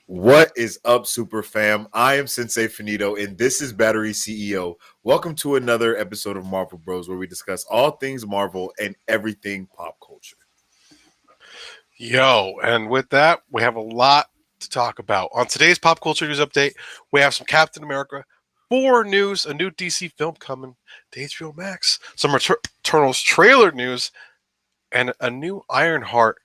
What is up, Super Fam? I am Sensei Finito, and this is Battery CEO. Welcome to another episode of Marvel Bros, where we discuss all things Marvel and everything pop culture. And with that, we have a lot to talk about. On today's pop culture news update, we have some Captain America 4 news, a new DC film coming to HBO Max, some Eternals trailer news, and a new Ironheart.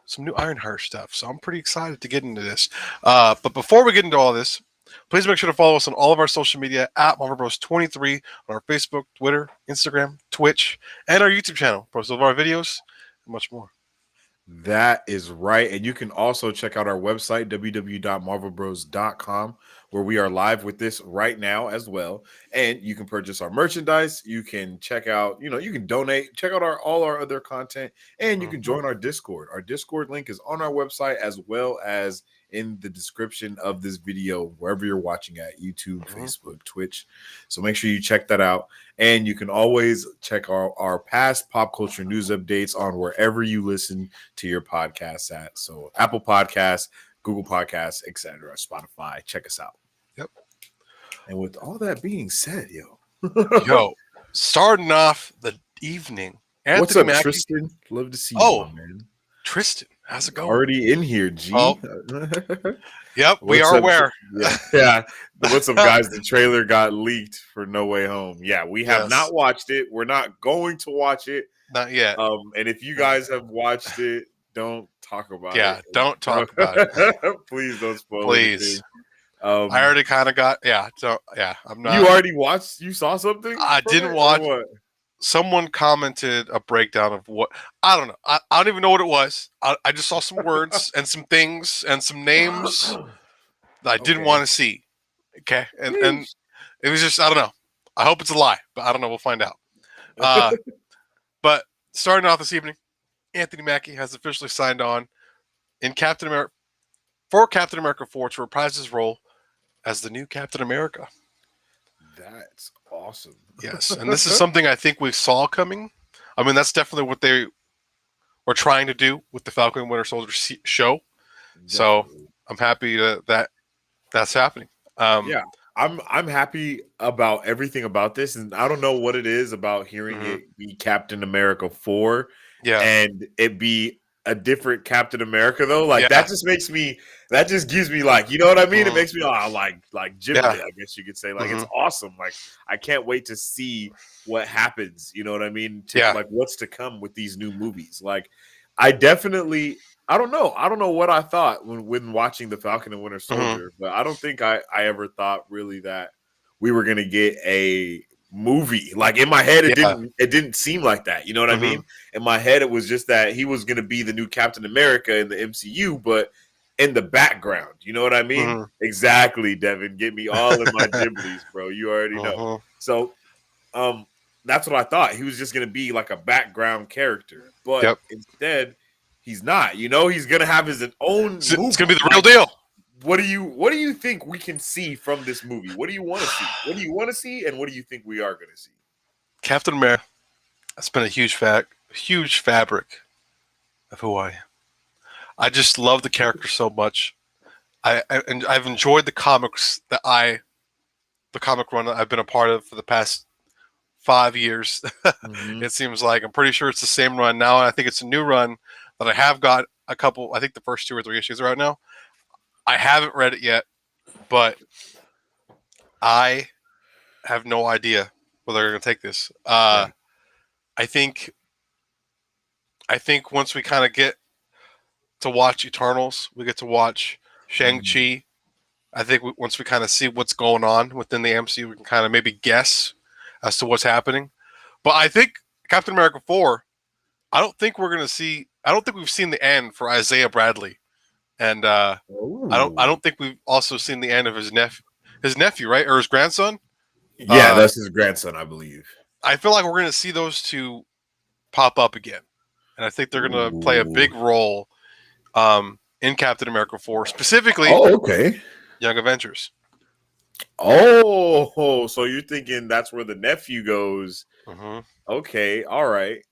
Some new Ironheart stuff. So I'm pretty excited to get into this. But before we get into all this, please make sure to follow us on all of our social media at Marvel Bros 23 on our Facebook, Twitter, Instagram, Twitch, and our YouTube channel. Post all of our videos and much more. That is right. And you can also check out our website, www.marvelbros.com, where we are live with this right now as well. And you can purchase our merchandise. You can check out, you can donate, check out all our other content, and you can join our Discord. Our Discord link is on our website as well as in the description of this video, wherever you're watching at YouTube, Facebook, Twitch. So make sure you check that out. And you can always check our past pop culture news updates on wherever you listen to your podcasts at. So Apple Podcasts, Google Podcasts, etc., Spotify. Check us out. Yep. And with all that being said, starting off the evening. What's up, Tristan? Love to see you, man. Tristan, how's it going? Already in here, G. Oh. Yep, we are aware. Yeah. What's up, guys? The trailer got leaked for No Way Home. Yeah, we have not watched it. We're not going to watch it. Not yet. And if you guys have watched it, don't talk about it. Yeah, don't talk about it. Please don't spoil it. Please. I already kind of got, I'm not. You already watched? You saw something? I didn't watch. Someone commented a breakdown of what, I don't know. I don't even know what it was. I just saw some words and some things and some names that I didn't want to see. Okay. And it was just, I don't know. I hope it's a lie, but I don't know. We'll find out. But starting off this evening, Anthony Mackie has officially signed on in Captain America 4 to reprise his role as the new Captain America. That's awesome. Yes, and this is something I think we saw coming. I mean, that's definitely what they were trying to do with the Falcon and Winter Soldier show. Definitely. So I'm happy that that's happening. I'm happy about everything about this, and I don't know what it is about hearing it be Captain America 4, and it be a different Captain America though. Like that just gives me like, you know what I mean? It makes me like Jimmy, I guess you could say. Like it's awesome. Like I can't wait to see what happens. You know what I mean? Like what's to come with these new movies. Like I don't know what I thought when watching the Falcon and Winter Soldier, but I don't think I ever thought really that we were gonna get a movie. Like in my head, it didn't seem like that. You know what I mean? In my head, it was just that he was gonna be the new Captain America in the MCU, but in the background. You know what I mean? Exactly, Devin. Get me all in my Ghiblies, bro. You already know. So that's what I thought. He was just gonna be like a background character, but instead he's not. You know, he's gonna have his own movie. It's gonna be the real deal. What do you think we can see from this movie? What do you want to see? What do you want to see, and what do you think we are going to see? Captain America has been a huge fabric of who I am. I just love the character so much. And I've enjoyed the comics the comic run that I've been a part of for the past 5 years. It seems like I'm pretty sure it's the same run now. And I think it's a new run that I have got a couple. I think the first 2 or 3 issues are out now. I haven't read it yet, but I have no idea where they're going to take this. I think once we kind of get to watch Eternals, we get to watch Shang-Chi. I think once we kind of see what's going on within the MCU, we can kind of maybe guess as to what's happening. But I think Captain America 4, I don't think we've seen the end for Isaiah Bradley. And I don't think we've also seen the end of his nephew, right? Or his grandson? Yeah, that's his grandson, I believe. I feel like we're going to see those two pop up again. And I think they're going to play a big role in Captain America 4, specifically Young Avengers. Oh, so you're thinking that's where the nephew goes. Okay, all right.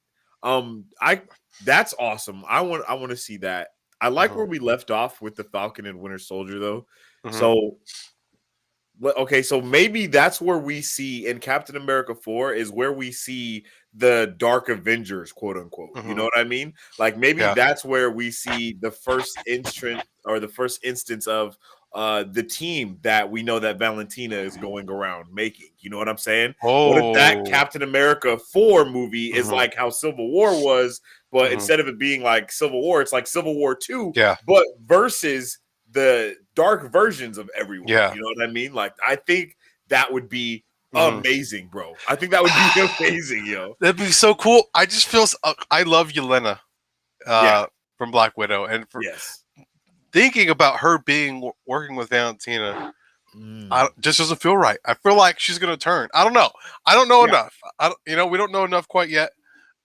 That's awesome. I want to see that. I like where we left off with the Falcon and Winter Soldier, though. Mm-hmm. So, okay, so maybe that's where we see in Captain America 4 is where we see the Dark Avengers, quote unquote. You know what I mean? Like maybe that's where we see the first instant or the first instance of the team that we know that Valentina is going around making. You know what I'm saying? What if that Captain America 4 movie is like how Civil War was, but instead of it being like Civil War, it's like Civil War 2, but versus the dark versions of everyone. You know what I mean? Like, I think that would be amazing, bro. I think that would be amazing, yo. That'd be so cool. I just feel I love Yelena from Black Widow, and for thinking about her working with Valentina, just doesn't feel right. I feel like she's gonna turn. I don't know. I don't know enough. We don't know enough quite yet.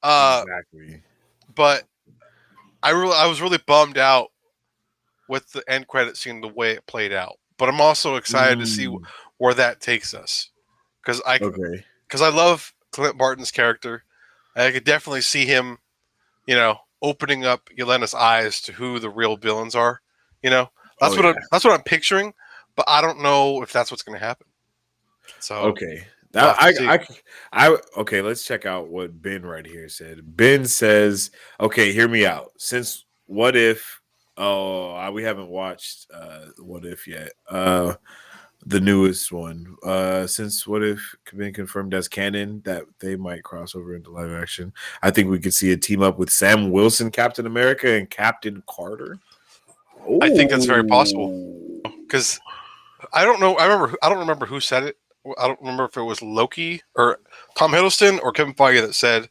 Exactly. But I was really bummed out with the end credit scene, the way it played out. But I'm also excited to see where that takes us, because I love Clint Barton's character. I could definitely see him, opening up Yelena's eyes to who the real villains are. That's what I'm picturing, but I don't know if that's what's going to happen. So okay, let's check out what Ben right here said. Ben says, "Okay, hear me out. Since What If." Oh, we haven't watched What If yet. The newest one. Since What If been confirmed as canon that they might cross over into live action, I think we could see a team up with Sam Wilson, Captain America, and Captain Carter. Ooh. I think that's very possible, because I don't know. I don't remember who said it. I don't remember if it was Loki or Tom Hiddleston or Kevin Feige that said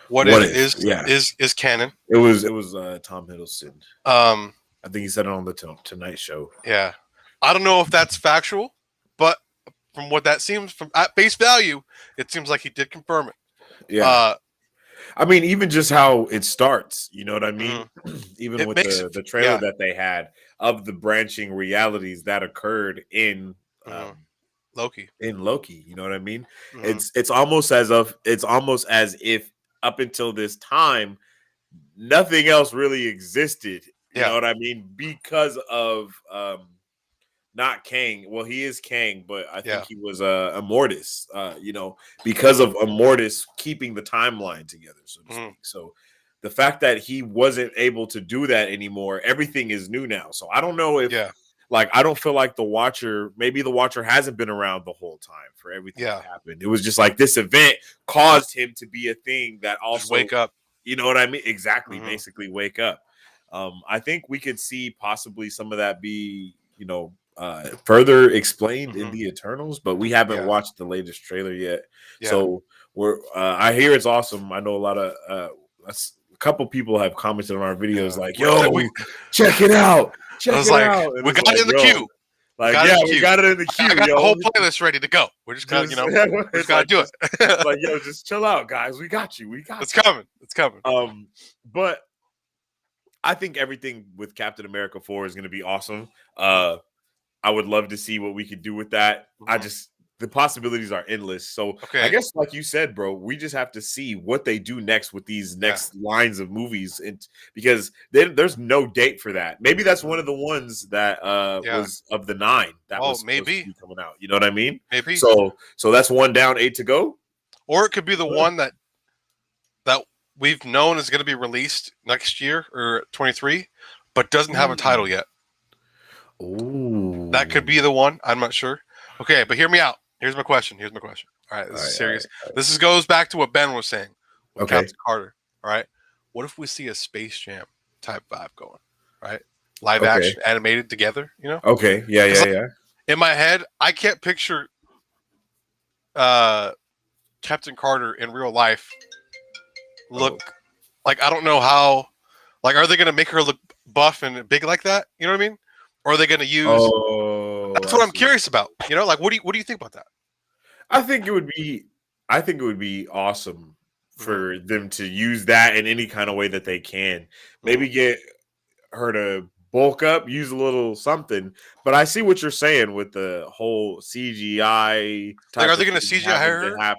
what if is canon. It was Tom Hiddleston. I think he said it on the Tonight Show. Yeah, I don't know if that's factual, but from what that seems, from at face value, it seems like he did confirm it. Yeah. I mean, even just how it starts, you know what I mean? Even with the trailer that they had of the branching realities that occurred in Loki. In Loki, you know what I mean? It's almost as if up until this time, nothing else really existed. You know what I mean? Because of not Kang. Well, he is Kang, but I think he was Immortus. Because of Immortus keeping the timeline together, so to speak. So the fact that he wasn't able to do that anymore, everything is new now. So I don't know if I don't feel like maybe the Watcher hasn't been around the whole time for everything that happened. It was just like this event caused him to be a thing that also just wake up. You know what I mean? Exactly. Basically wake up. I think we could see possibly some of that be, further explained in the Eternals, but we haven't watched the latest trailer yet. So I hear it's awesome. I know a lot of a couple people have commented on our videos like, "Yo, check it out." I was like, we got it in the queue. Like, we got it in the queue. I got the whole playlist ready to go. We're just gotta, we just gotta do it. Like, yo, just chill out, guys. We got you. It's coming. It's coming. But I think everything with Captain America 4 is going to be awesome. I would love to see what we could do with that. The possibilities are endless. So I guess, like you said, bro, we just have to see what they do next with these next lines of movies, because there's no date for that. Maybe that's one of the ones that was of the 9 that was maybe to be coming out. You know what I mean? Maybe. So that's 1 down, 8 to go. Or it could be the one that we've known is going to be released next year or 23, but doesn't have a title yet. Ooh, that could be the one. I'm not sure. Okay, but hear me out. Here's my question. All right, this is serious. All right. This goes back to what Ben was saying with Captain Carter. All right, what if we see a Space Jam type vibe going? Right, live action, animated together. Okay, yeah. In my head, I can't picture Captain Carter in real life look like, I don't know how. Like, are they going to make her look buff and big like that? You know what I mean? Or are they going to use? That's what I'm curious about. Like, what do you think about that? I think it would be awesome for them to use that in any kind of way that they can. Maybe get her to bulk up, use a little something. But I see what you're saying with the whole CGI. Like, are they going to CGI her?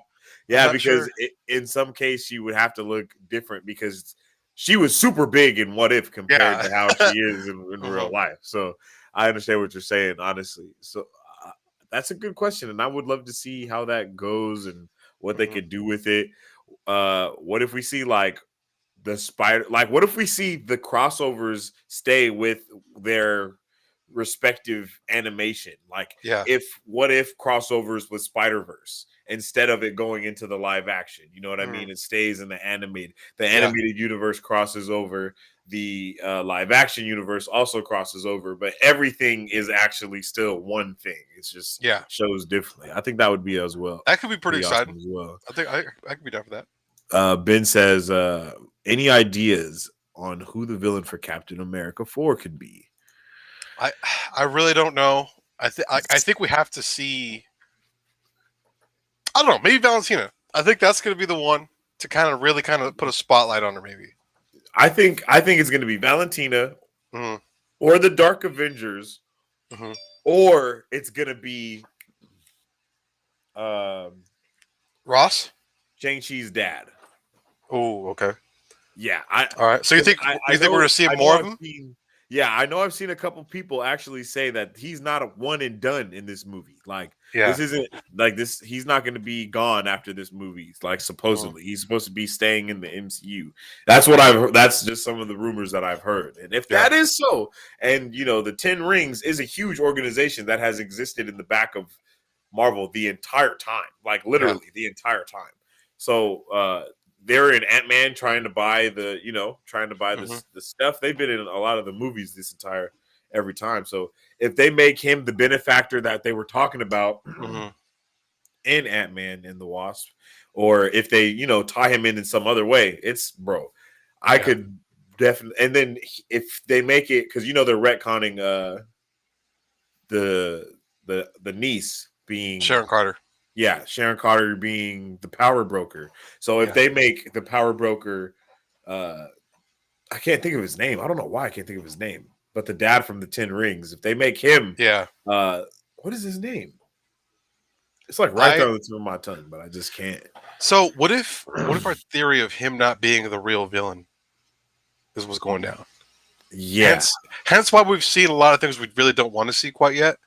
Yeah, because in some case she would have to look different, because she was super big in What If compared Yeah. to how she is in real life. So I understand what you're saying, honestly. So that's a good question, and I would love to see how that goes and what they could do with it. What if we see like the spider? Like, what if we see the crossovers stay with their respective animation? Like, Yeah. what if crossovers with Spider Verse instead of it going into the live action? You know what I mean? It stays in the animated. The Yeah. animated universe crosses over. The live action universe also crosses over, but everything is actually still one thing. It's just shows differently. I think that would be as well. That could be pretty exciting. Awesome as well. I think I could be down for that. Ben says, any ideas on who the villain for Captain America 4 could be? I really don't know. I think we have to see. I don't know. Maybe Valentina. I think that's going to be the one to kind of put a spotlight on her. Maybe. I think it's going to be Valentina, or the Dark Avengers, or it's going to be Ross, Shang-Chi's dad. Oh, okay. Yeah. All right. So you think we're going to see more of him? I know I've seen a couple people actually say that he's not a one and done in this movie. Like, this isn't like this. He's not going to be gone after this movie. Like, supposedly, he's supposed to be staying in the MCU. That's what I've heard. That's just some of the rumors that I've heard. And if that is so, and the 10 Rings is a huge organization that has existed in the back of Marvel the entire time, like literally the entire time. So, they're in Ant-Man trying to buy the stuff. They've been in a lot of the movies every time. So if they make him the benefactor that they were talking about in Ant-Man and the Wasp, or if they, tie him in some other way, I could definitely. And then if they make it, because they're retconning the niece being Sharon Carter. Yeah, Sharon Carter being the power broker. So if they make the power broker, I can't think of his name. I don't know why I can't think of his name. But the dad from the 10 Rings, if they make him, what is his name? It's like right there on the tip of my tongue, but I just can't. So what if our theory of him not being the real villain is what's going down? Yeah. Hence why we've seen a lot of things we really don't want to see quite yet.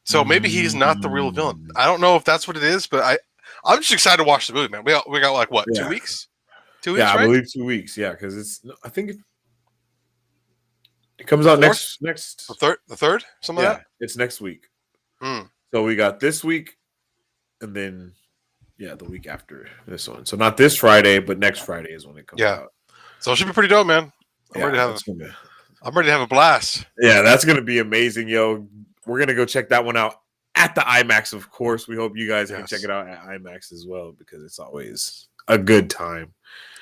So maybe he's not the real villain. I don't know if that's what it is, but I'm just excited to watch the movie, man. We got like what, 2 weeks? 2 weeks, right? I believe 2 weeks. Yeah, because I think it comes out next the third, something like that. It's next week. So we got this week, and then the week after this one. So not this Friday, but next Friday is when it comes out. So it should be pretty dope, man. I'm ready to have a blast. Yeah, that's gonna be amazing, yo. We're going to go check that one out at the IMAX, of course. We hope you guys can check it out at IMAX as well, because it's always a good time.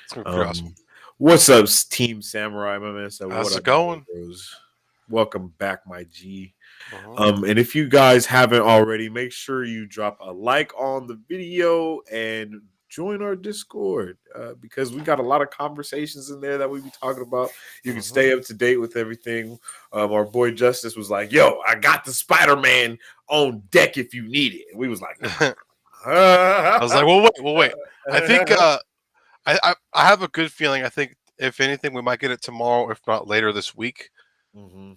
It's going to be awesome. What's up, Team Samurai? My man said, how's it going? Welcome back, my G. And if you guys haven't already, make sure you drop a like on the video and join our Discord, because we got a lot of conversations in there that we be talking about. You can stay up to date with everything. Our boy Justice was like, yo, I got the Spider-Man on deck if you need it. And we was like, I was like, well, wait. I think I have a good feeling. I think if anything, we might get it tomorrow, if not later this week.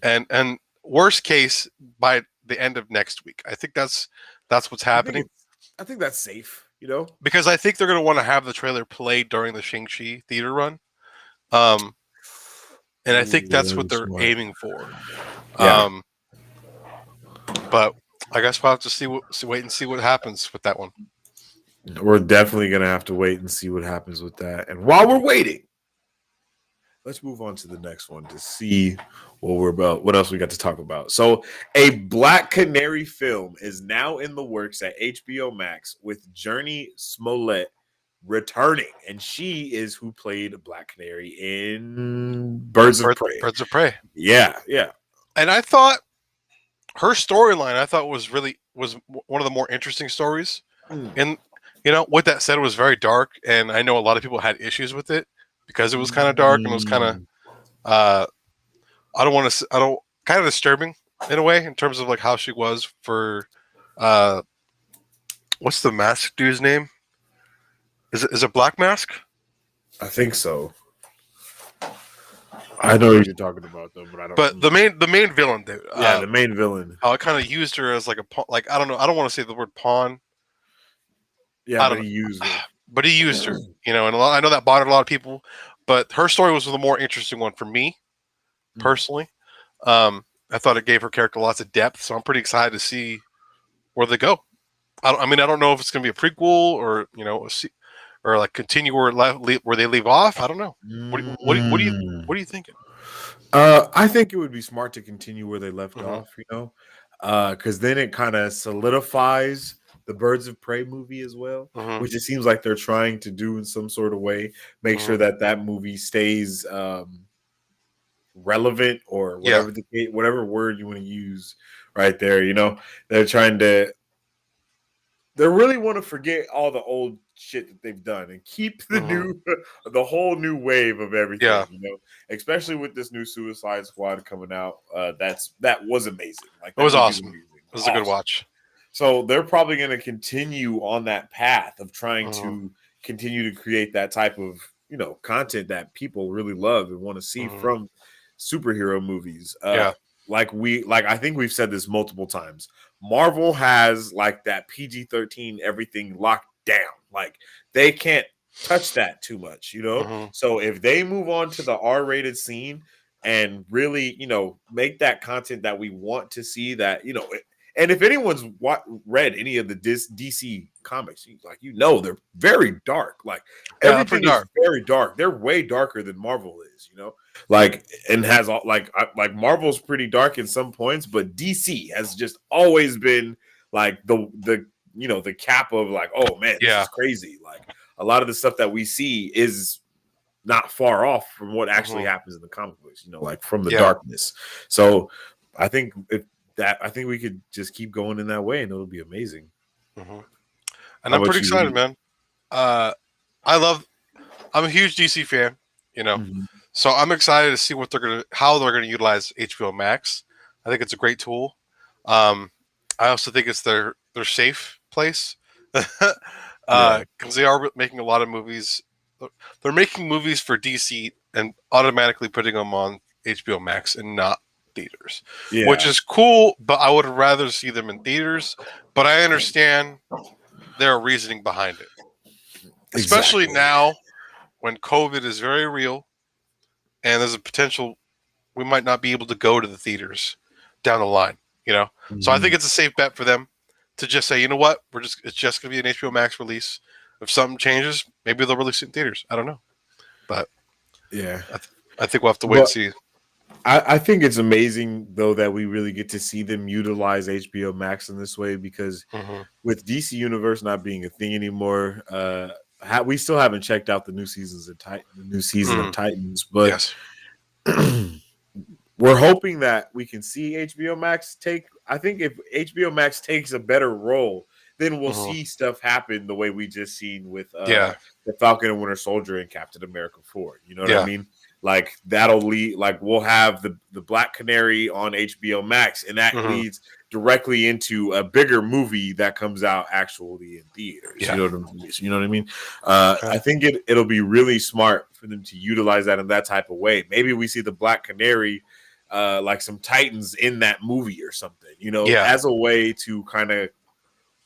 And worst case, by the end of next week. I think that's what's happening. I think that's safe. Because I think they're going to want to have the trailer play during the Shang-Chi theater run. And I think that's what they're aiming for. But I guess we'll have to wait and see what happens with that one. We're definitely going to have to wait and see what happens with that. And while we're waiting, let's move on to the next one to see what else we got to talk about. So a Black Canary film is now in the works at HBO Max, with Journey Smollett returning, and she is who played Black Canary in Birds of Prey. Birds of Prey. Yeah. And I thought her storyline was one of the more interesting stories. And with that said, it was very dark, and I know a lot of people had issues with it because it was kind of dark and it was kind of kind of disturbing in a way, in terms of like how she was for what's the mask dude's name? Is it Black Mask? I think so. I know what you're talking about though, but I don't. But the main villain, dude. Yeah, the main villain. How I kind of used her as like a pawn. Like I don't know. I don't want to say the word pawn. Yeah, I but don't he know. used her. But he used her, and I know that bothered a lot of people. But her story was the more interesting one for me personally. I thought it gave her character lots of depth, so I'm pretty excited to see where they go. I don't know if it's going to be a prequel or or like continue where they leave off. I don't know. What are you thinking? I think it would be smart to continue where they left Mm-hmm. off. Because then it kind of solidifies the Birds of Prey movie as well, Mm-hmm. which it seems like they're trying to do in some sort of way. Make Mm-hmm. sure that movie stays relevant or Yeah. whatever word you want to use right there. They're trying to. They really want to forget all the old shit that they've done and keep the Mm-hmm. the whole new wave of everything. Yeah. Especially with this new Suicide Squad coming out. That was amazing. Like It that was movie's awesome. amazing. It was a good Awesome. watch. So they're probably going to continue on that path of trying Mm-hmm. to continue to create that type of content that people really love and want to see Mm-hmm. from superhero movies. Yeah. Like I think we've said this multiple times. Marvel has like that PG-13 everything locked down. Like they can't touch that too much. Mm-hmm. So if they move on to the R-rated scene and really make that content that we want to see, that and if anyone's read any of the DC comics, they're very dark. Like Yeah. Pretty everything is dark. very dark. They're way darker than Marvel is. Like and has all like Marvel's pretty dark in some points, but DC has just always been like the cap of like, oh man, this Yeah. is crazy. Like a lot of the stuff that we see is not far off from what actually Mm-hmm. happens in the comic books. Like from the Yeah. darkness. So I think I think we could just keep going in that way, and it'll be amazing. Mm-hmm. How And I'm about pretty you? excited, man. I'm a huge DC fan, Mhm. so I'm excited to see how they're gonna utilize HBO Max. I think it's a great tool. I also think it's their safe place Yeah. because they are making a lot of movies. They're making movies for DC and automatically putting them on HBO Max and not theaters, which Yeah. is cool. But I would rather see them in theaters. But I understand their reasoning behind it, especially Exactly. now when COVID is very real and there's a potential we might not be able to go to the theaters down the line. So I think Mhm. it's a safe bet for them to just say, you know what, it's just going to be an HBO Max release. If something changes, maybe they'll release it in theaters. I don't know, but Yeah. I think we'll have to wait and But see. I think it's amazing though that we really get to see them utilize HBO Max in this way, because Mm-hmm. with DC Universe not being a thing anymore, we still haven't checked out the new season of Titans, but Yes. we're hoping that we can see HBO Max take. I think if HBO Max takes a better role, then we'll Mm-hmm. see stuff happen the way we just seen with Yeah. the Falcon and Winter Soldier and Captain America 4. You know what I Yeah. mean? Like that'll lead. Like we'll have the Black Canary on HBO Max, and that Mm-hmm. leads directly into a bigger movie that comes out actually in theaters. Yeah. You know what I mean? I think it'll be really smart for them to utilize that in that type of way. Maybe we see the Black Canary. Like some Titans in that movie or something, Yeah. as a way to kind of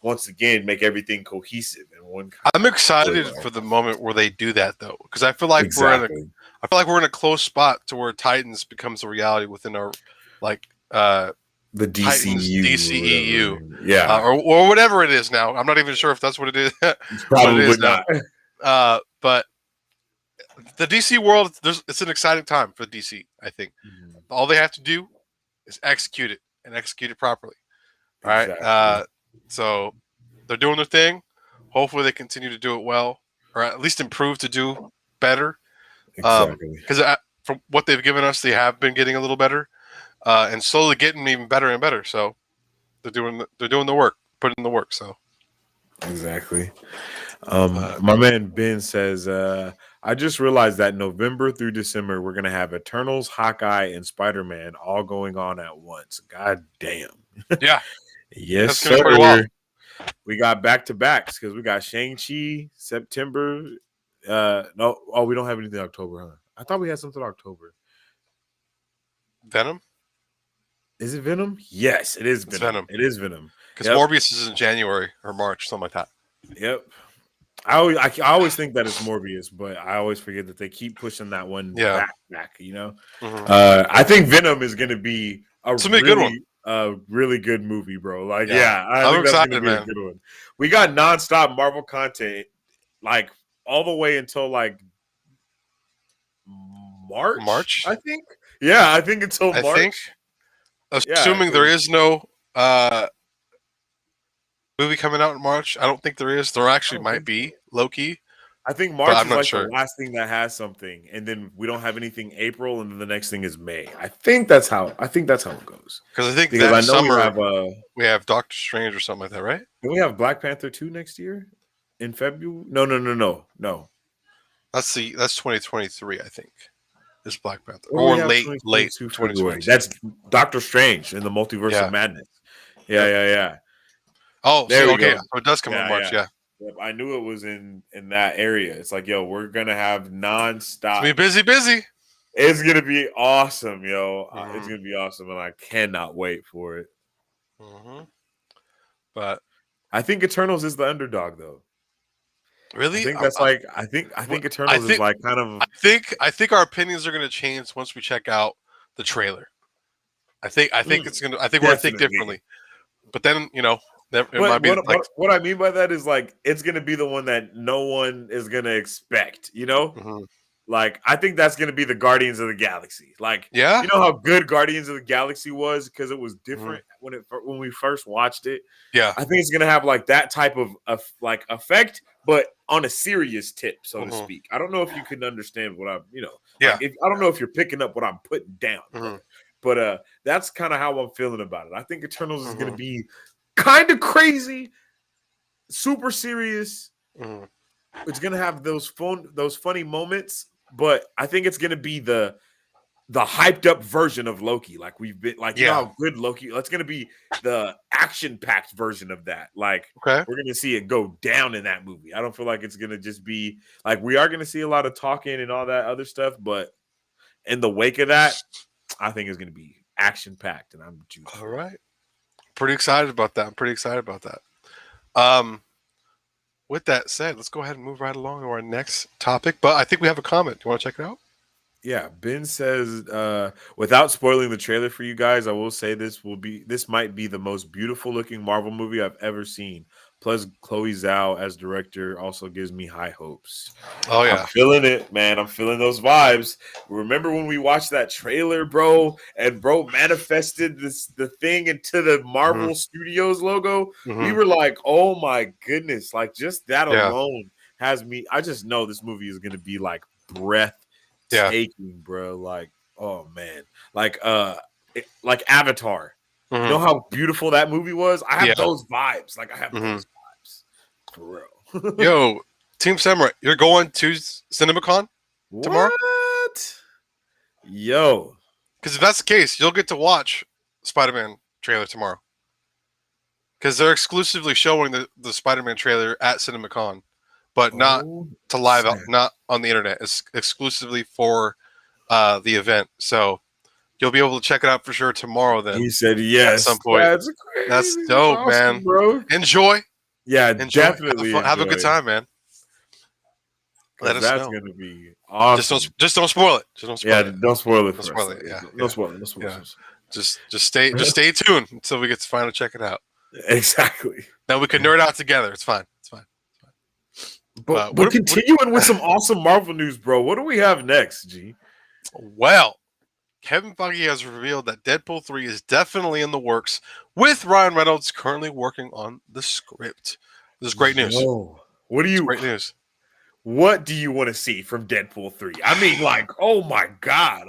once again make everything cohesive in one. I'm excited for the moment where they do that though, because I feel like Exactly. we're in a close spot to where Titans becomes a reality within our like The Titans DCU, DCEU, yeah, or whatever it is now. I'm not even sure if that's what it is, it's what it probably is now. not. But the DC world, it's an exciting time for DC. I think all they have to do is execute it and execute it properly. All right. Exactly. So they're doing their thing. Hopefully, they continue to do it well, or at least improve to do better. Exactly. Because from what they've given us, they have been getting a little better, and slowly getting even better and better. So they're doing the work, putting in the work. So exactly. My man Ben says, I just realized that November through December we're gonna have Eternals, Hawkeye, and Spider-Man all going on at once. God damn. Yeah. Yes, That's gonna be pretty wild. sir. We got back to backs because we got Shang-Chi September, No. Oh, we don't have anything October, huh? I thought we had something October. Venom? Is it Venom? Yes, it is It's Venom. Venom. It is Venom. Because Yep. Morbius is in January or March, something like that. Yep. I always think that it's Morbius, but I always forget that they keep pushing that one back. You know, I think Venom is going to be it's gonna be a good one. Really good movie, bro. Like, I I'm think that's excited, going to be man. a good one. We got nonstop Marvel content, like all the way until like March. I think. Yeah, I think until March. Think, assuming there is no movie coming out in March. I don't think there is. There actually might be Loki. I think March is like the last thing that has something, and then we don't have anything April, and then the next thing is May. I think that's how it goes. Because I think that I know summer we have Doctor Strange or something like that, right? Do we have Black Panther 2 next year in February? No. That's 2023, I think. Is Black Panther or late February? That's Doctor Strange in the Multiverse of Madness. Yeah. Oh, there we go. So it does come in March. Yeah. Yep, I knew it was in that area. It's like, yo, we're gonna have nonstop. Be busy. It's gonna be awesome, yo. It's gonna be awesome, and I cannot wait for it. But I think Eternals is the underdog, though. Really, I think that's I think Eternals is like kind of. I think our opinions are gonna change once we check out the trailer. I think it's gonna. I think we're gonna think differently. But then what I mean by that is like it's gonna be the one that no one is gonna expect, you know? Like I think that's gonna be the Guardians of the Galaxy. Like, you know how good Guardians of the Galaxy was because it was different when we first watched it. Yeah, I think it's gonna have like that type of like effect, but on a serious tip, so to speak. I don't know if you can understand what I'm, like I don't know if you're picking up what I'm putting down, but that's kind of how I'm feeling about it. I think Eternals is gonna be kind of crazy, super serious. It's gonna have those funny moments, but I think it's gonna be the hyped up version of Loki. Like we've been, like you know how good Loki. It's gonna be the action packed version of that. Like we're gonna see it go down in that movie. I don't feel like it's gonna just be like we are gonna see a lot of talking and all that other stuff, but in the wake of that, I think it's gonna be action packed, and I'm juiced. All right. Pretty excited about that. With that said, let's go ahead and move right along to our next topic. But I think we have a comment. Do you want to check it out? Yeah, Ben says, without spoiling the trailer for you guys, I will say this might be the most beautiful looking Marvel movie I've ever seen. Plus, Chloe Zhao as director also gives me high hopes. Oh yeah, I'm feeling it, man. I'm feeling those vibes. Remember when we watched that trailer, bro, and bro manifested the thing into the Marvel Studios logo? We were like, oh my goodness, like just that alone has me. I just know this movie is gonna be like breathtaking, bro. Like, oh man, like Avatar. You know how beautiful that movie was? I have those vibes. Like I have those vibes. For real. Yo, Team Samurai, you're going to CinemaCon tomorrow? What? Yo. Because if that's the case, you'll get to watch Spider-Man trailer tomorrow. Because they're exclusively showing the Spider-Man trailer at CinemaCon, but not to live out, not on the internet. It's exclusively for the event. So you'll be able to check it out for sure tomorrow. Then he said yes. At some point. That's dope, awesome, man. Bro. Enjoy. Yeah, definitely. Have a good time, man. Let us know. That's gonna be awesome. Just don't spoil it. Don't spoil it. Don't spoil it. Don't spoil it. Yeah. Don't spoil it. Don't spoil it. Just stay tuned until we get to finally check it out. Exactly. Then we can nerd out together. It's fine. But continuing with some awesome Marvel news, bro. What do we have next, G? Well, Kevin Feige has revealed that Deadpool 3 is definitely in the works, with Ryan Reynolds currently working on the script. This is great news. Great news. What do you want to see from Deadpool 3? I mean, like, oh my God.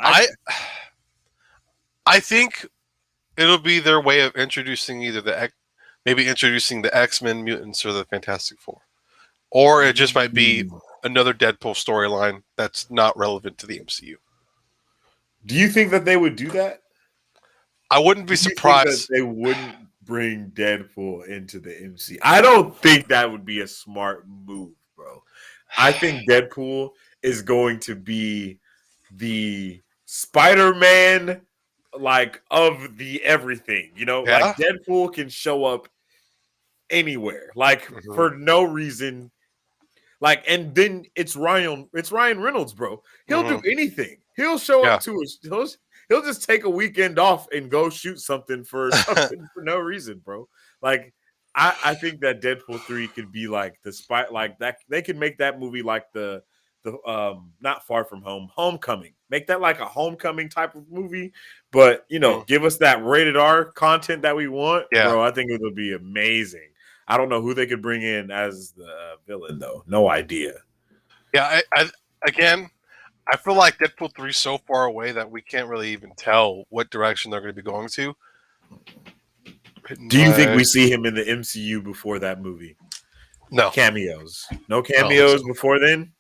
I think it'll be their way of introducing either introducing the X-Men, mutants, or the Fantastic Four. Or it just might be another Deadpool storyline that's not relevant to the MCU. Do you think that they would do that? I wouldn't be surprised. They wouldn't bring Deadpool into the MCU. I don't think that would be a smart move, bro. I think Deadpool is going to be the Spider-Man like of the everything, like Yeah. Deadpool can show up anywhere, like Hmm. for no reason. Like, and then it's Ryan Reynolds, bro. He'll do Hmm. anything. He'll show up Yeah. to us. He'll just take a weekend off and go shoot something for something for no reason, bro. Like, I think that Deadpool 3 could be like the spy, like that. They could make that movie like the not Far From Home, Homecoming. Make that like a Homecoming type of movie, but Mhm. give us that rated R content that we want, Yeah. bro. I think it'll be amazing. I don't know who they could bring in as the villain though. No idea. Yeah. Again, I feel like Deadpool 3 is so far away that we can't really even tell what direction they're going to be going to. Written Do you think by we see him in the MCU before that movie? No, Cameos. No I don't think so. cameos before then?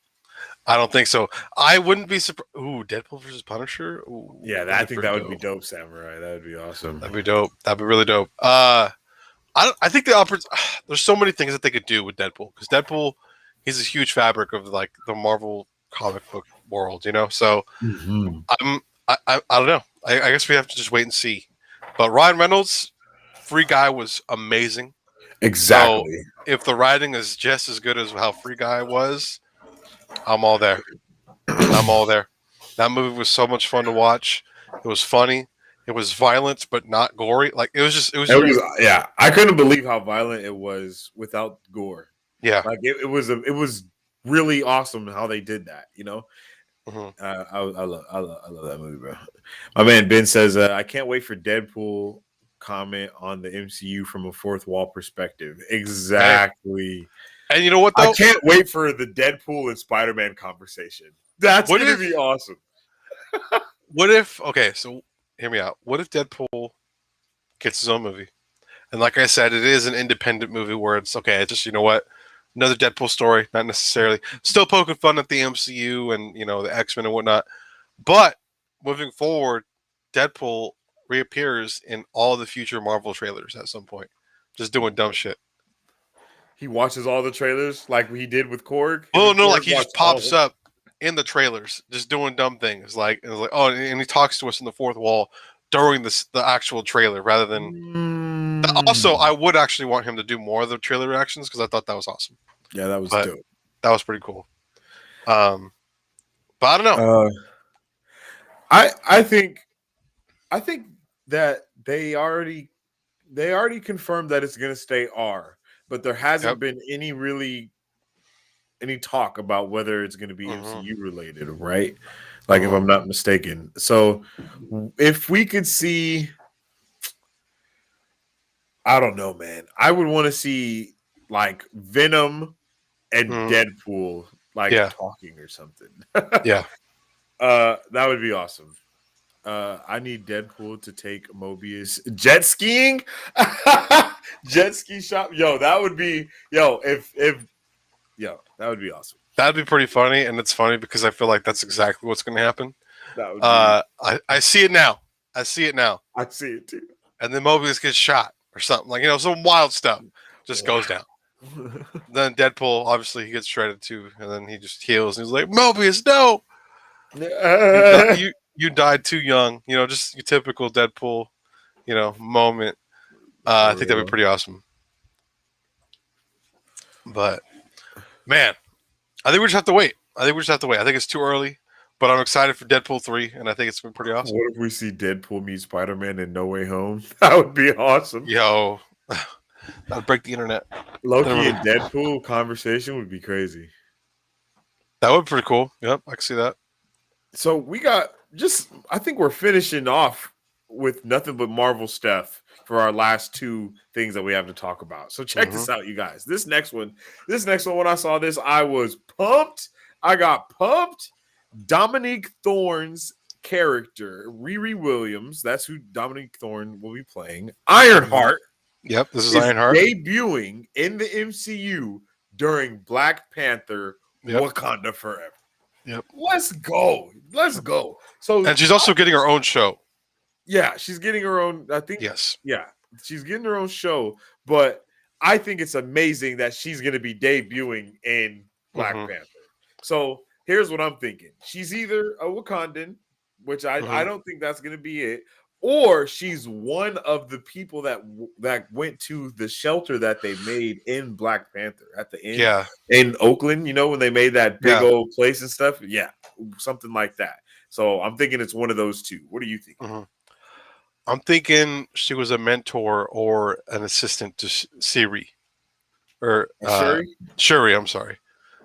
I don't think so. I wouldn't be surprised. Ooh, Deadpool versus Punisher. Ooh, Yeah, that'd I be think pretty that would be dope. dope, Samurai. That would be awesome. That'd be dope. That'd be really dope. I think there's so many things that they could do with Deadpool because Deadpool, he's a huge fabric of like the Marvel comic book world, So Mm-hmm. I don't know. I guess we have to just wait and see. But Ryan Reynolds, Free Guy was amazing. So Exactly. if the writing is just as good as how Free Guy was, I'm all there. I'm all there. That movie was so much fun to watch. It was funny. It was violent but not gory. Like it was It unique. was, yeah. I couldn't believe how violent it was without gore. Yeah. Like it was really awesome how they did that. Hmm. I love that movie, bro. My man Ben says, I can't wait for Deadpool comment on the MCU from a fourth wall perspective. Hey. Exactly. And you know what I though? can't wait for the Deadpool and Spider-Man conversation. That's What gonna if be awesome. okay, so hear me out. What if Deadpool gets his own movie? And like I said, it is an independent movie where it's okay, it's just another Deadpool story, not necessarily still poking fun at the MCU and the X-Men and whatnot. But moving forward, Deadpool reappears in all the future Marvel trailers at some point. Just doing dumb shit. He watches all the trailers like he did with Korg. Him Well, and no, Korg like he just watched all pops of them. up in the trailers, just doing dumb things. Oh, and he talks to us in the fourth wall during the actual trailer rather than. Also, Mm. I would actually want him to do more of the trailer reactions because I thought that was awesome. Yeah, that was But dope. that was pretty cool. But I don't know. Uh, I think that they already confirmed that it's gonna stay R, but there Yep. hasn't been any talk about whether it's gonna be Hmm. MCU related, right? Like if Hmm. I'm not mistaken. So if we could see, I don't know, man. I would want to see like Venom and Hmm. Deadpool like Yeah. talking or something. Yeah. That would be awesome. I need Deadpool to take Mobius jet skiing. Jet ski shop. Yo, that would be if that would be awesome. That'd be pretty funny, and it's funny because I feel like that's exactly what's going to happen. That would be I see it now. I see it now. I'd see it too. And then Mobius gets shot or something some wild stuff just goes down. Wow. Then Deadpool, obviously, he gets shredded too, and then he just heals. And he's like, Mobius, no, you died too young. Just your typical Deadpool, moment. I For think that'd be real. pretty awesome. But man, I think we just have to wait. I think it's too early, but I'm excited for Deadpool 3, and I think it's been pretty awesome. What if we see Deadpool meet Spider-Man in No Way Home? That would be awesome. Yo, that'd break the internet. Loki and Deadpool conversation would be crazy. That would be pretty cool. Yep, I can see that. So we got I think we're finishing off with nothing but Marvel stuff for our last two things that we have to talk about. So check this out, you guys. This next one, when I saw this, I was pumped. I got pumped. Dominique Thorne's character, Riri Williams, that's who Dominique Thorne will be playing. Ironheart. Yep, this is Is Ironheart. debuting in the MCU during Black Panther Wakanda Forever. Yep. Let's go. So, and she's also getting her own show. Yeah, she's getting her own. I think. Yes. Yeah, she's getting her own show. But I think it's amazing that she's going to be debuting in Black Panther. So here's what I'm thinking. She's either a Wakandan, which I Mm-hmm. don't think that's gonna be it, or she's one of the people that went to the shelter that they made in Black Panther at the end Yeah, in Oakland. You know when they made that big yeah. old place and stuff. Yeah, something like that. So I'm thinking it's one of those two. What are you thinking? Hmm. I'm thinking she was a mentor or an assistant to Siri or Shuri? Shuri. I'm sorry.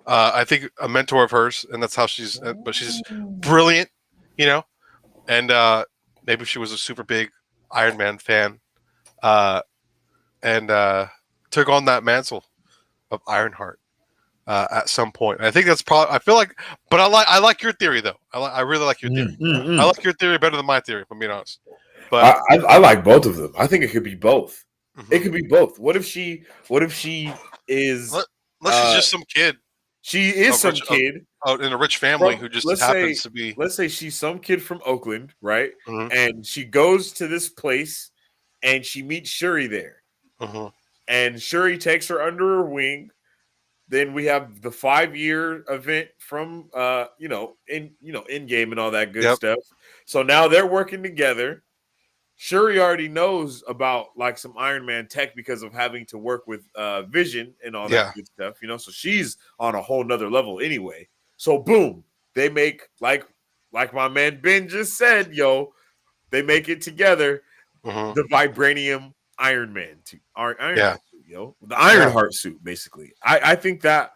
I think a mentor of hers, and that's how she's. But she's brilliant, you know. And maybe she was a super big Iron Man fan, uh, and took on that mantle of Ironheart at some point. And I think that's probably. I feel like, but I like your theory though. I really like your theory. I like your theory better than my theory, if I'm being honest. But I like both of them. I think it could be both. It mhm. could be both. What if she is Let- unless she's uh just some kid she is of some rich of, kid out in a rich family from who just let's happens say to be. let's say she's some kid from Oakland, right? Mhm, And she goes to this place and she meets Shuri there. mhm. And Shuri takes her under her wing. Then we have the 5 year event from in game and all that good Yep. stuff. So now they're working together. Shuri already knows about like some Iron Man tech because of having to work with Vision and all that Yeah. good stuff, So she's on a whole nother level anyway. So boom, they make like my man Ben just said, they make it together, Mhm. the vibranium Iron Man Iron Yeah. Man suit, the Iron Yeah. Heart suit, basically. I think that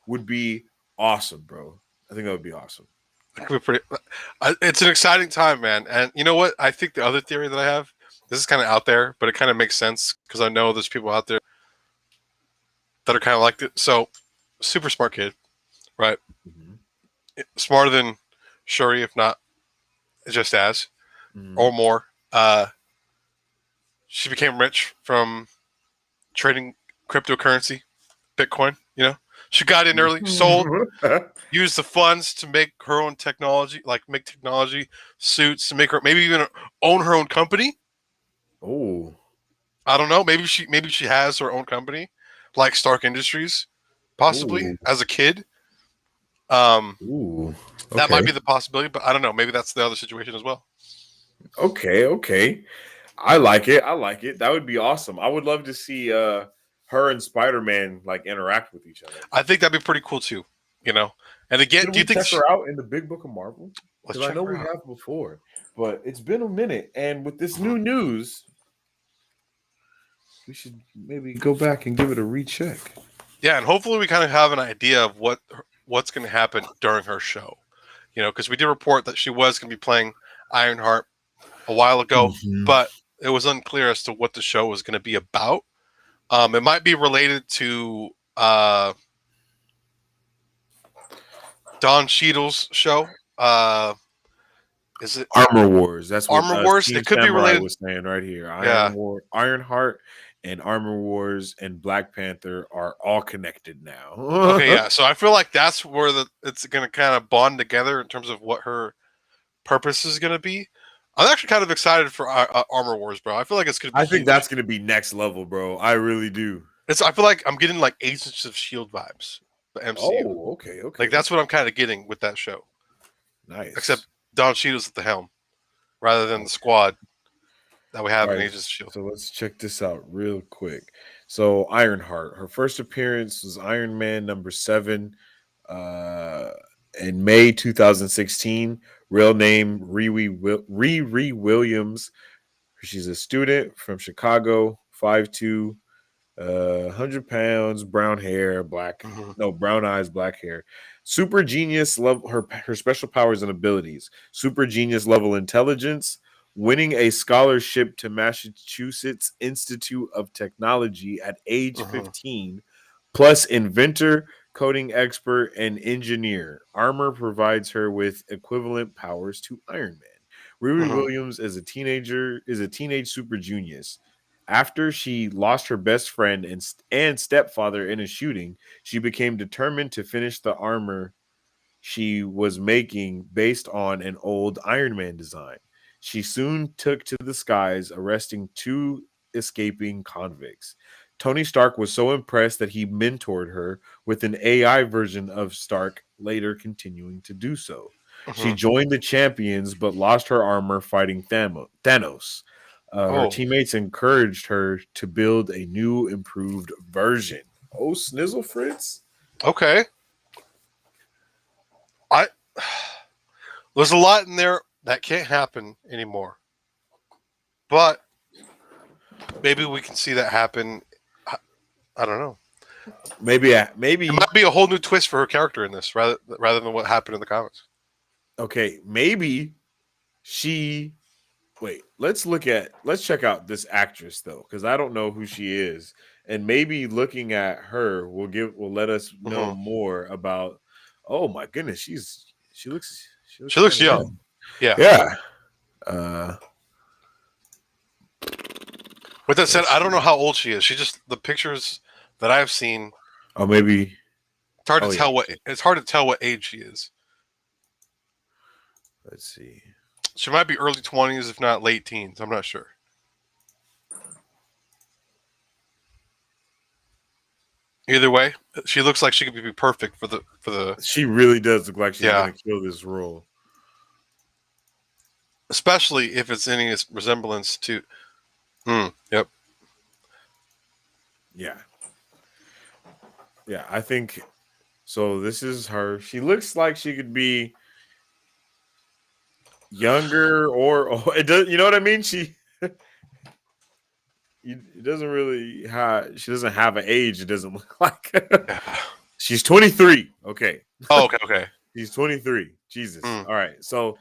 would be awesome, bro. I think that would be awesome. It could be pretty. It's an exciting time, man. And you know what? I think the other theory that I have. This is kind of out there, but it kind of makes sense because I know there's people out there that are kind of like it. So, super smart kid, right? Mm-hmm. Smarter than Shuri, if not just as Mm-hmm. or more. She became rich from trading cryptocurrency, Bitcoin. She got in early, sold, used the funds to make her own technology, like make technology suits to make her maybe even own her own company. Oh. I don't know. Maybe she has her own company, like Stark Industries, possibly Ooh. as a kid. Um, Ooh. that might Okay. be the possibility, but I don't know. Maybe that's the other situation as well. Okay. Okay. I like it. I like it. That would be awesome. I would love to see her and Spider-Man like interact with each other. I think that'd be pretty cool too. You know. And again, Should do you we think? check her out in the Big Book of Marvel? Let's Because I check know her we out. have before, but it's been a minute. And with this Mhm. new news, we should maybe go back and give it a recheck. Yeah, and hopefully we kind of have an idea of what's going to happen during her show. Because we did report that she was going to be playing Ironheart a while ago, Mhm. but it was unclear as to what the show was going to be about. It might be related to Don Cheadle's show. Is it Armor Wars. That's what Armor Wars? Team It could be Samurai related. was saying right here. Yeah. Ironheart, and Armor Wars and Black Panther are all connected now. Okay. Yeah. So I feel like that's where it's going to kind of bond together in terms of what her purpose is going to be. I'm actually kind of excited for Armor Wars, bro. I feel like it's going to be I think that's huge. gonna be next level, bro. I really do. I feel like I'm getting like Agents of Shield vibes, the MCU. Oh, okay, Like okay. that's what I'm kind of getting with that show. Except Nice. Don Cheadle's at the helm rather than the squad that we All have in right, Agents of Shield. so let's check this out real quick. So Ironheart, her first appearance was Iron Man number 7, uh, in May 2016. Real name Riri Williams. She's a student from Chicago, 5'2", 100 pounds, brown hair, Mm-hmm. brown eyes, black hair. Super genius level. Her special powers and abilities: super genius level intelligence, winning a scholarship to Massachusetts Institute of Technology at age Mm-hmm. 15, plus inventor, coding expert, and engineer. Armor provides her with equivalent powers to Iron Man. Riri Mm-hmm. Williams is a teenage super genius. After she lost her best friend and stepfather in a shooting, she became determined to finish the armor she was making based on an old Iron Man design. She soon took to the skies, arresting 2 escaping convicts. Tony Stark was so impressed that he mentored her with an AI version of Stark, later continuing to do so. She Mm-hmm. joined the champions but lost her armor fighting Thanos. Her Oh, teammates encouraged her to build a new, improved version. Oh, Snizzle Fritz. okay. I There's a lot in there that can't happen anymore, but maybe we can see that happen. I don't know. Maybe, It maybe. might be a whole new twist for her character in this, rather than what happened in the comics. Okay, maybe she. Wait, let's check out this actress though, because I don't know who she is, and maybe looking at her will let us know Mm-hmm. more about. Oh my goodness, she She looks looks kind of young. young. Yeah. Yeah. Uh, With that said, let's I don't know see. how old she is. She just the pictures that I've seen. Oh, maybe. It's hard to Oh yeah. tell what age she is. Let's see. She might be early 20s, if not late teens. I'm not sure. Either way, she looks like she could be perfect for the. She really does look like she's Yeah, gonna kill this role. especially if it's any resemblance to. Yep. Yeah. Yeah, I think so. This is her. She looks like she could be younger or it does. You know what I mean? It doesn't really have. She doesn't have an age. It doesn't look like. Yeah. She's 23. Okay, Oh, okay. Okay. she's 23. Jesus. Mm, All right. So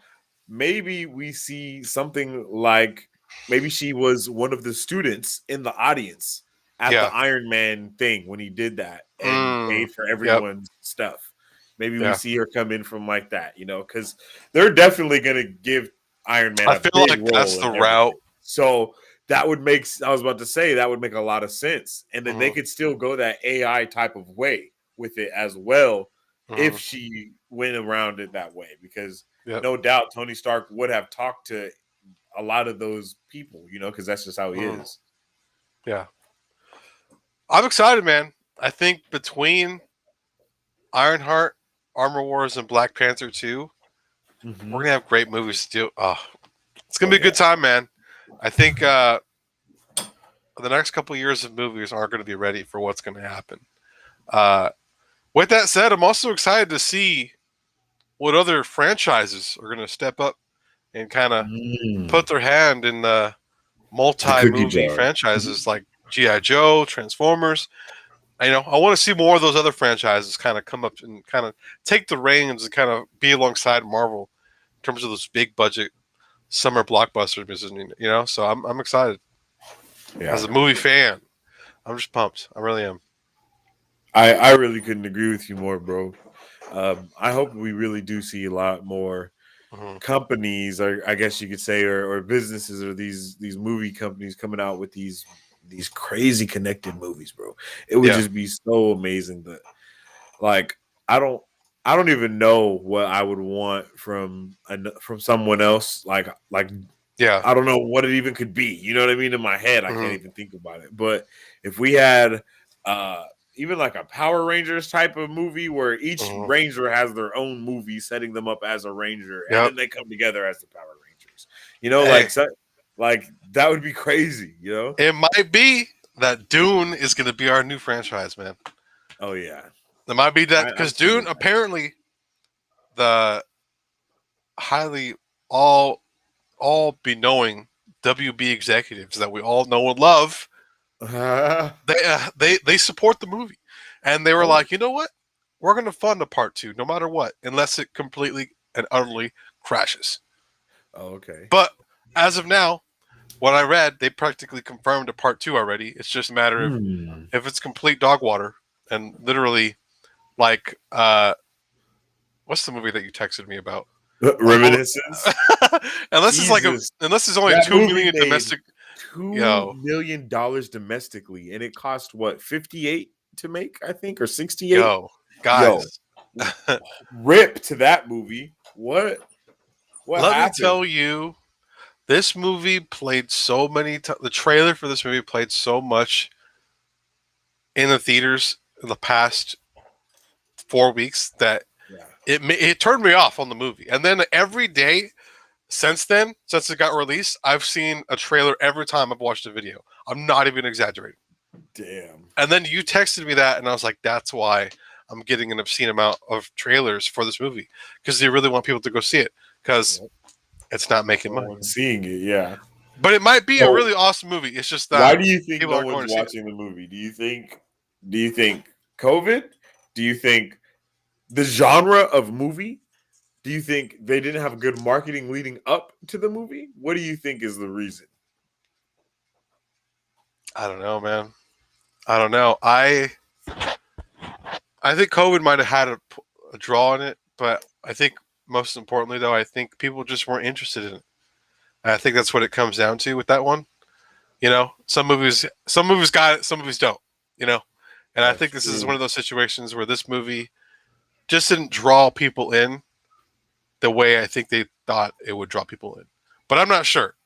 maybe we see something like maybe she was one of the students in the audience at the yeah. Iron Man thing when he did that and Mm, paid for yep. everyone's stuff. Maybe we Yeah. see her come in from like that, because they're definitely gonna give Iron Man I a feel big like that's role the in route. everything. So that would make I was about to say that would make a lot of sense. And then they Mm-hmm, could still go that AI type of way with it as well if mm-hmm, she went around it that way. Because yep. no doubt Tony Stark would have talked to a lot of those people, because that's just how he Mm, is. yeah. I'm excited, man. I think between Ironheart, Armor Wars, and Black Panther 2, we're Mm-hmm. gonna have great movies to do. Oh, it's gonna Oh be a good yeah. time, man. I think the next couple of years of movies aren't going to be ready for what's going to happen. Uh, with that said, I'm also excited to see what other franchises are going to step up and kind of Mm. put their hand in the The cookie multi-movie jar. franchises like GI Joe, Transformers. I want to see more of those other franchises kind of come up and kind of take the reins and kind of be alongside Marvel in terms of those big budget summer blockbusters. So I'm excited as Yeah. a movie fan. I'm just pumped. I really am. I really couldn't agree with you more, bro. I hope we really do see a lot more Hmm. companies, or I guess you could say, or businesses, or these movie companies coming out with these crazy connected movies, bro. It would Yeah. just be so amazing. That like I don't I don't even know what I would want from someone else. Like Yeah. I don't know what it even could be. You know what I mean? In my head, I can't Hmm. even think about it. But if we had uh even like a Power Rangers type of movie where each Hmm. ranger has their own movie setting them up as a ranger and Yep. then they come together as the Power Rangers. Hey, Like that would be crazy. it might be that Dune is going to be our new franchise, man. Oh yeah. It might be that I'm because feeling Dune apparently the highly all be knowing WB executives that we all know and love, that. they support the movie, and they were Oh, like, you know what, we're going to fund a part two no matter what, unless it completely and utterly crashes. oh, okay. But as of now, what I read, they practically confirmed a part two already. It's just a matter of Hmm. if it's complete dog water and literally like what's the movie that you texted me about? Reminiscence. unless it's like Jesus, unless it's only that 2 million movie made domestic. $2 Yo, million domestically, and it cost what 58 to make, I think, or 68. yo, Yo, guys, rip to that movie. What let me happened? tell you, this movie played so many. The trailer for this movie played so much in the theaters in the past 4 weeks that Yeah. it turned me off on the movie. And then every day since then, since it got released, I've seen a trailer every time I've watched a video. I'm not even exaggerating. Damn. And then you texted me that, and I was like, that's why I'm getting an obscene amount of trailers for this movie, because they really want people to go see it, because it's not making No money. one's seeing it, yeah. But it might be a really awesome movie. It's just that why do you think people no aren't going one's to see it. watching the movie? Do you think COVID? Do you think the genre of movie? Do you think they didn't have good marketing leading up to the movie? What do you think is the reason? I don't know, man. I don't know. I think COVID might have had a draw in it, but I think most importantly, though, I think people just weren't interested in it. And I think that's what it comes down to with that one. You know, some movies got it, some movies don't. You know, and I think this is one of those situations where this movie just didn't draw people in the way I think they thought it would draw people in. But I'm not sure.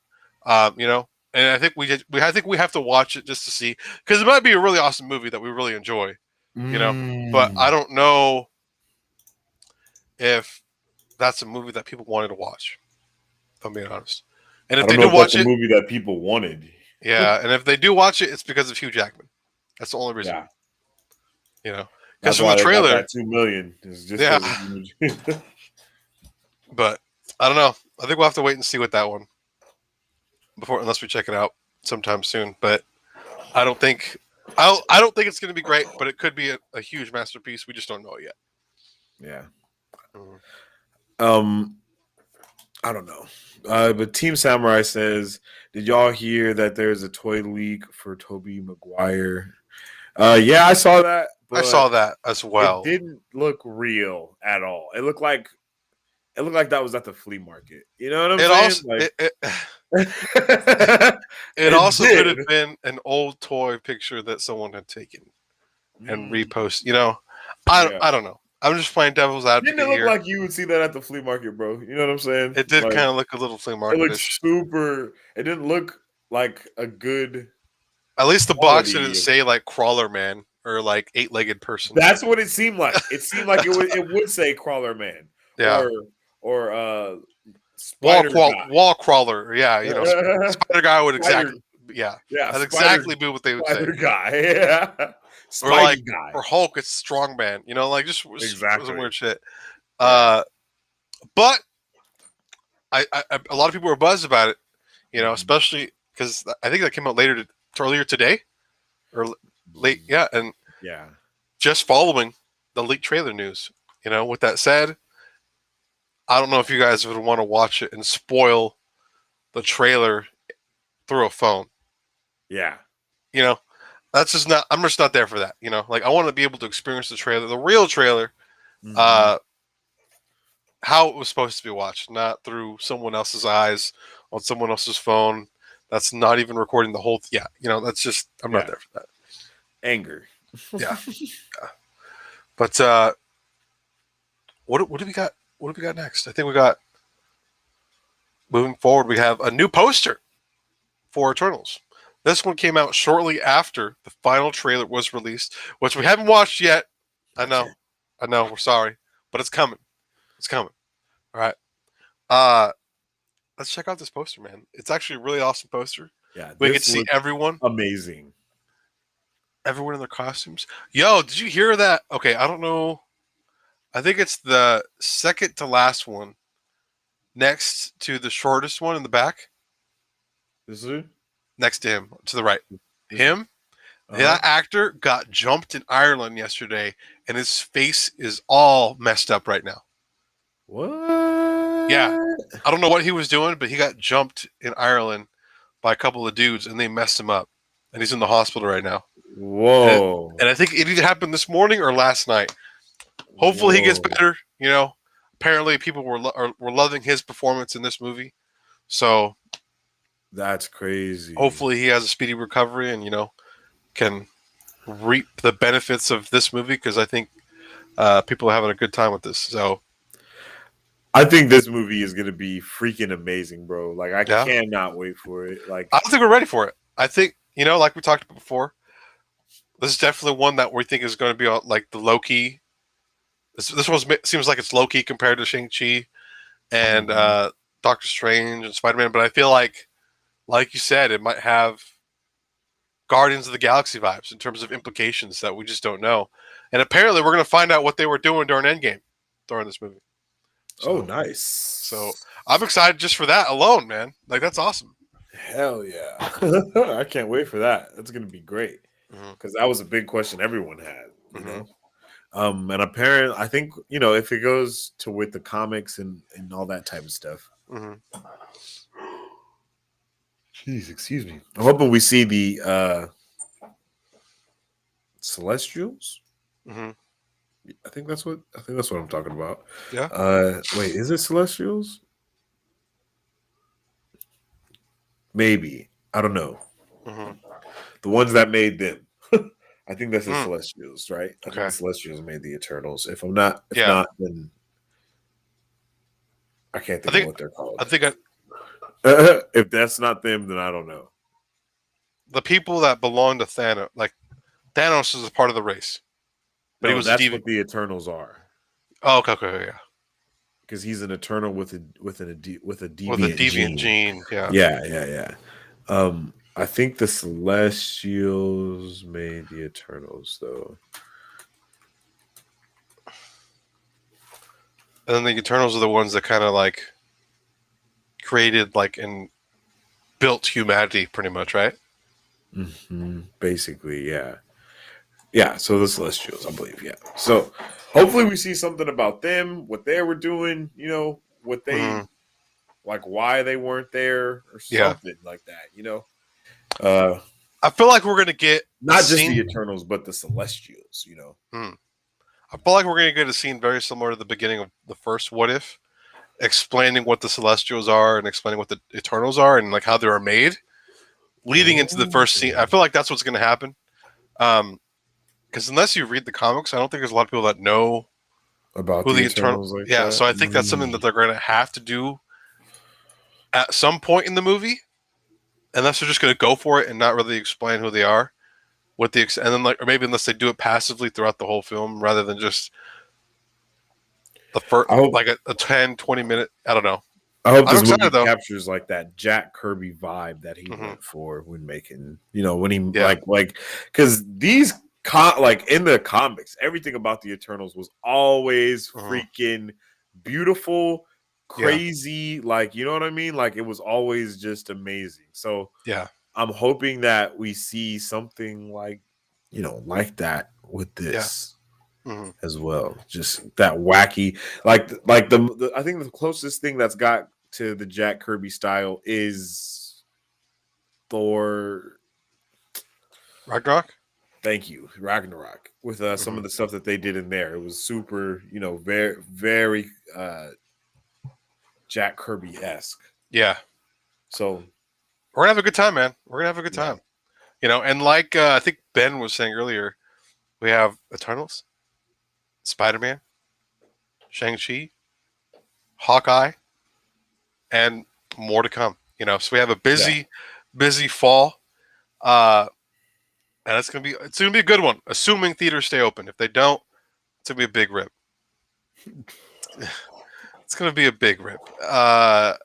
You know, and I think I think we have to watch it just to see, because it might be a really awesome movie that we really enjoy. You know, but I don't know if that's a movie that people wanted to watch. If I'm being honest. And if they do watch it, a movie that people wanted. Yeah, and if they do watch it, it's because of Hugh Jackman. That's the only reason. Yeah. You know, because from the trailer, that $2 million is just But I don't know. I think we'll have to wait and see with that one unless we check it out sometime soon. But I don't think it's going to be great, but it could be a huge masterpiece. We just don't know it yet. Yeah. I don't know. But Team Samurai says, did y'all hear that there's a toy leak for Tobey Maguire? Yeah, I saw that. I saw that as well. It didn't look real at all. It looked like that was at the flea market. You know what I'm saying? It also could have been an old toy picture that someone had taken and repost. You know, I don't know. I'm just playing devil's advocate. Didn't it look like you would see that at the flea market, bro? You know what I'm saying? It did kind of look a little flea market. It looked super. It didn't look like a good. At least the box didn't say like Crawler Man or like 8-legged person. That's what it seemed like. It seemed like it would say Crawler Man. Yeah. Or wall crawler. Yeah, you know, Spider Guy would exactly. Yeah. That's exactly what they would say. Spider Guy. Yeah. Or like guy. For Hulk, it's Strong Man. You know, like just some weird shit. But I a lot of people were buzzed about it. You know, especially because I think that came out earlier today, or late. Yeah, and just following the leaked trailer news. You know, with that said, I don't know if you guys would want to watch it and spoil the trailer through a phone. Yeah. You know, that's just not. I'm just not there for that. You know, like I want to be able to experience the trailer, the real trailer, how it was supposed to be watched, not through someone else's eyes on someone else's phone. That's not even recording the whole. You know, that's just. I'm not there for that. Anger. Yeah. But what do we got? What do we got next? I think we got. Moving forward, we have a new poster for Eternals. This one came out shortly after the final trailer was released, which we haven't watched yet. I know, we're sorry, but it's coming. It's coming. All right. Let's check out this poster, man. It's actually a really awesome poster. Yeah. We can see everyone. Amazing. Everyone in their costumes. Yo, did you hear that? Okay, I don't know. I think it's the second to last one next to the shortest one in the back. This is it? Next to him, to the right. Him, that actor got jumped in Ireland yesterday, and his face is all messed up right now. What? Yeah. I don't know what he was doing, but he got jumped in Ireland by a couple of dudes, and they messed him up. And he's in the hospital right now. Whoa. And I think it either happened this morning or last night. Hopefully he gets better, you know. Apparently people were loving his performance in this movie. So that's crazy. Hopefully he has a speedy recovery and, you know, can reap the benefits of this movie, because I think people are having a good time with this. So I think this movie is going to be freaking amazing, bro. Like, I cannot wait for it. Like, I don't think we're ready for it. I think, you know, like we talked about before, this is definitely one that we think is going to be like the Loki This one seems like it's low key compared to Shang-Chi and Doctor Strange and Spider-Man, but I feel like you said, it might have Guardians of the Galaxy vibes in terms of implications that we just don't know. And apparently, we're going to find out what they were doing during Endgame, during this movie. Oh, So nice. I'm excited just for that alone, man. Like that's awesome. Hell yeah. I can't wait for that. That's going to be great. Because that was a big question everyone had, you know? And apparently, I think, if it goes to with the comics and all that type of stuff. Jeez, excuse me. I'm hoping we see the Celestials. I think that's what I'm talking about. Yeah. Wait, is it Celestials? Maybe. I don't know. The ones that made them. I think that's the Celestials, right? I think the Celestials made the Eternals. If not, then I can't think of what they're called. I think if that's not them, then I don't know. The people that belong to Thanos, like Thanos, is a part of the race, but no, that's what the Eternals are. Oh, okay, yeah. Because he's an Eternal with a deviant gene. Yeah. I think the Celestials made the Eternals, though. And then the Eternals are the ones that kind of like created and built humanity, pretty much, right? Basically, yeah. Yeah, so the Celestials, I believe, yeah. So hopefully we see something about them, what they were doing, what they, why they weren't there or something like that, I feel like we're going to get not just the Eternals, but the Celestials, I feel like we're going to get a scene very similar to the beginning of the first What If, explaining what the Celestials are and explaining what the Eternals are and how they were made, leading into the first scene. I feel like that's what's going to happen. Because unless you read the comics, I don't think there's a lot of people that know about who the Eternals. So I think that's something that they're going to have to do at some point in the movie, unless they're just going to go for it and not really explain who they are. And then or maybe unless they do it passively throughout the whole film rather than just the first a 10, 20 minute. I don't know. I hope this movie captures that Jack Kirby vibe that he went for when making, when he because these in the comics, everything about the Eternals was always freaking beautiful, crazy, you know what I mean? It was always just amazing. So yeah, I'm hoping that we see something like that with this as well. Just that wacky, the I think the closest thing that's got to the Jack Kirby style is Thor Ragnarok. Thank you, Ragnarok. With some of the stuff that they did in there, it was super, very, very Jack Kirby-esque. Yeah. So we're gonna have a good time, man. We're gonna have a good time. And I think Ben was saying earlier, we have Eternals, Spider-Man, Shang-Chi, Hawkeye, and more to come. So we have a busy fall. And it's gonna be a good one, assuming theaters stay open. If they don't, it's gonna be a big rip. It's gonna be a big rip. I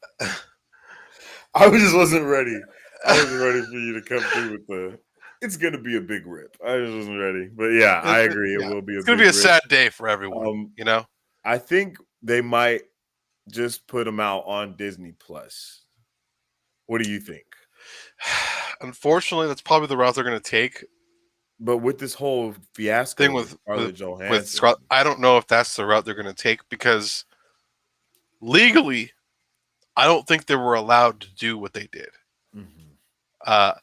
just wasn't ready. I wasn't ready for you to come through with the. It's gonna be a big rip. I just wasn't ready, but yeah, I agree. It will be. It's gonna be a sad day for everyone. I think they might just put them out on Disney Plus. What do you think? Unfortunately, that's probably the route they're going to take. But with this whole fiasco thing with Scarlett Johansson, I don't know if that's the route they're going to take because legally, I don't think they were allowed to do what they did. I'm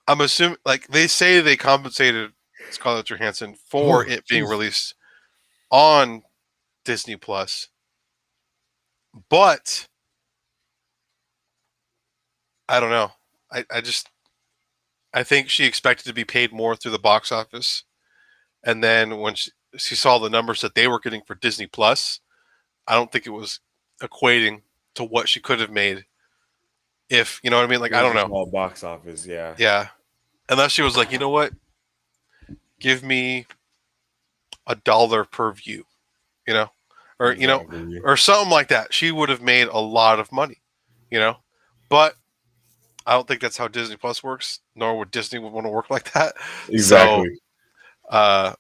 assuming, they say they compensated Scarlett Johansson for it being released on Disney Plus, but I don't know. I think she expected to be paid more through the box office, and then when she saw the numbers that they were getting for Disney Plus, I don't think it was equating to what she could have made. If you know what I mean, I don't know. Small box office, yeah. Unless she was like, you know what, give me $1 per view, you know, or Exactly. or something like that. She would have made a lot of money, but I don't think that's how Disney Plus works, nor would Disney want to work like that. So, Exactly. I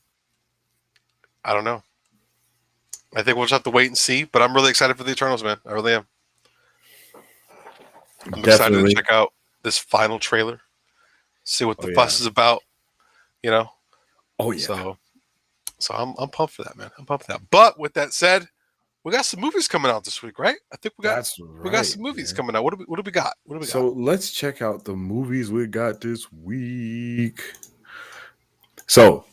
don't know. I think we'll just have to wait and see. But I'm really excited for the Eternals, man. I really am. I'm excited to check out this final trailer, see what the fuss is about. Oh yeah. So I'm pumped for that, man. I'm pumped for that. But with that said, we got some movies coming out this week, right? I think we got some movies coming out. What do we got? So let's check out the movies we got this week. So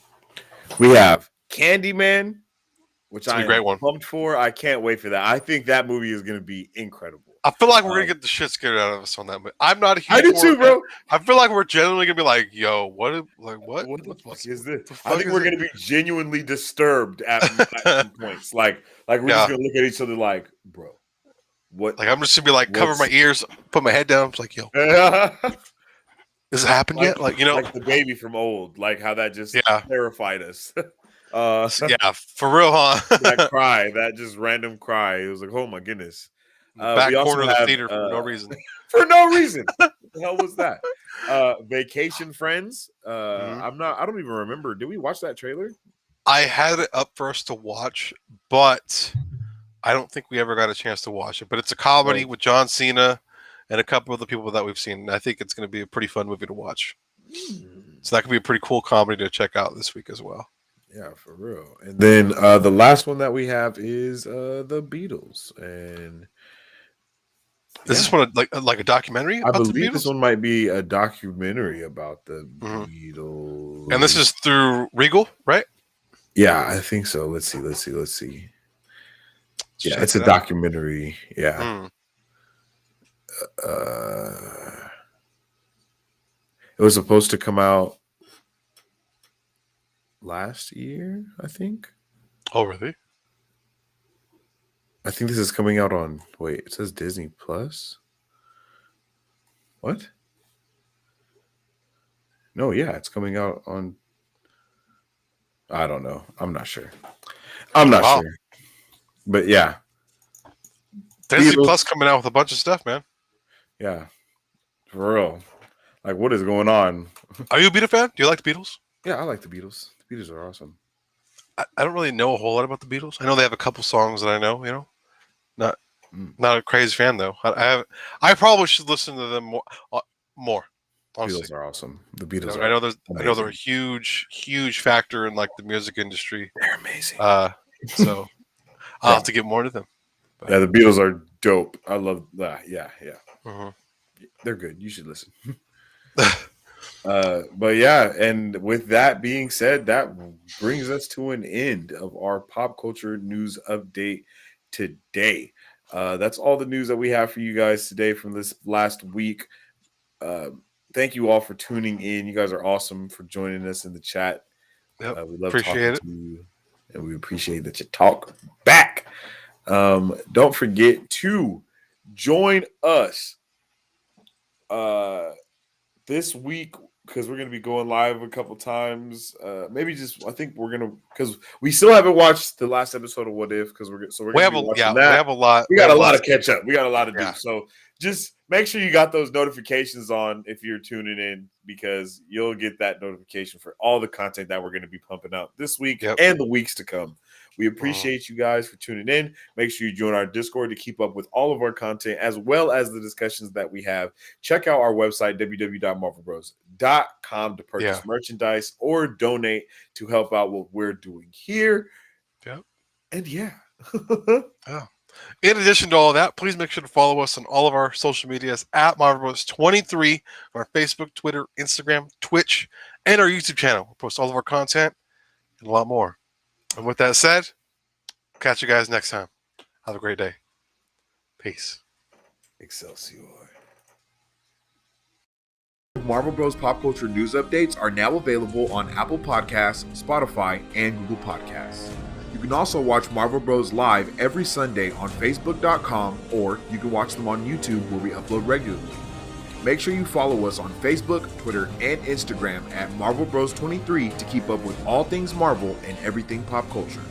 we have Candyman, which I'm pumped for. I can't wait for that. I think that movie is going to be incredible. I feel like we're gonna get the shit scared out of us on that movie. I'm not a huge. I do too, bro. I feel like we're genuinely gonna be like, "Yo, what the fuck is this?" I think we're gonna be genuinely disturbed at some points. Like we're just gonna look at each other like, "Bro, what?" Like I'm just gonna be like, cover my ears, put my head down. I'm like, "Yo, has it happened yet?" Like like the baby from old, like how that just terrified us. Yeah, for real, huh? That cry, that just random cry. It was like, oh my goodness. Back corner of the theater for no reason. For no reason. What the hell was that? Vacation Friends. I don't even remember. Did we watch that trailer? I had it up for us to watch, but I don't think we ever got a chance to watch it. But it's a comedy with John Cena and a couple of the people that we've seen. And I think it's going to be a pretty fun movie to watch. So that could be a pretty cool comedy to check out this week as well. Yeah, for real. And then the last one that we have is the Beatles. And is this one like a documentary? I believe this one might be a documentary about the Beatles. And this is through Regal, right? Yeah, I think so. Let's see. Yeah, it's a documentary. Yeah. It was supposed to come out last year, I think. Oh, really? I think this is coming out on. Wait, it says Disney Plus. What? No, yeah, it's coming out on. I don't know. I'm not sure. Sure. But yeah, Disney Plus coming out with a bunch of stuff, man. Yeah, for real. Like, what is going on? Are you a Beatles fan? Do you like the Beatles? Yeah, I like the Beatles. The Beatles are awesome. I don't really know a whole lot about the Beatles. I know they have a couple songs that I know. Not a crazy fan though. I probably should listen to them more. Honestly. Beatles are awesome. The Beatles. I know they're a huge factor in like the music industry. They're amazing. So I'll have to get more to them. But. Yeah, the Beatles are dope. I love that. Yeah. Mm-hmm. They're good. You should listen. But yeah, and with that being said, that brings us to an end of our pop culture news update today. That's all the news that we have for you guys today from this last week. Thank you all for tuning in. You guys are awesome for joining us in the chat. Yep. We love talking to you, and we appreciate that you talk back. Don't forget to join us this week, because we're going to be going live a couple times. I think we're going to, because we still haven't watched the last episode of What If, because we're going to be watching that. We have a lot. We got a lot of catch up. We got a lot to do. So just make sure you got those notifications on if you're tuning in, because you'll get that notification for all the content that we're going to be pumping out this week and the weeks to come. We appreciate you guys for tuning in. Make sure you join our Discord to keep up with all of our content, as well as the discussions that we have. Check out our website, www.marvelbros.com, to purchase merchandise or donate to help out what we're doing here. Yep. And yeah. In addition to all of that, please make sure to follow us on all of our social medias at MarvelBros23 on our Facebook, Twitter, Instagram, Twitch, and our YouTube channel. We'll post all of our content and a lot more. And with that said, catch you guys next time. Have a great day. Peace. Excelsior. Marvel Bros Pop Culture News Updates are now available on Apple Podcasts, Spotify, and Google Podcasts. You can also watch Marvel Bros live every Sunday on Facebook.com, or you can watch them on YouTube, where we upload regularly. Make sure you follow us on Facebook, Twitter, and Instagram at Marvel Bros 23 to keep up with all things Marvel and everything pop culture.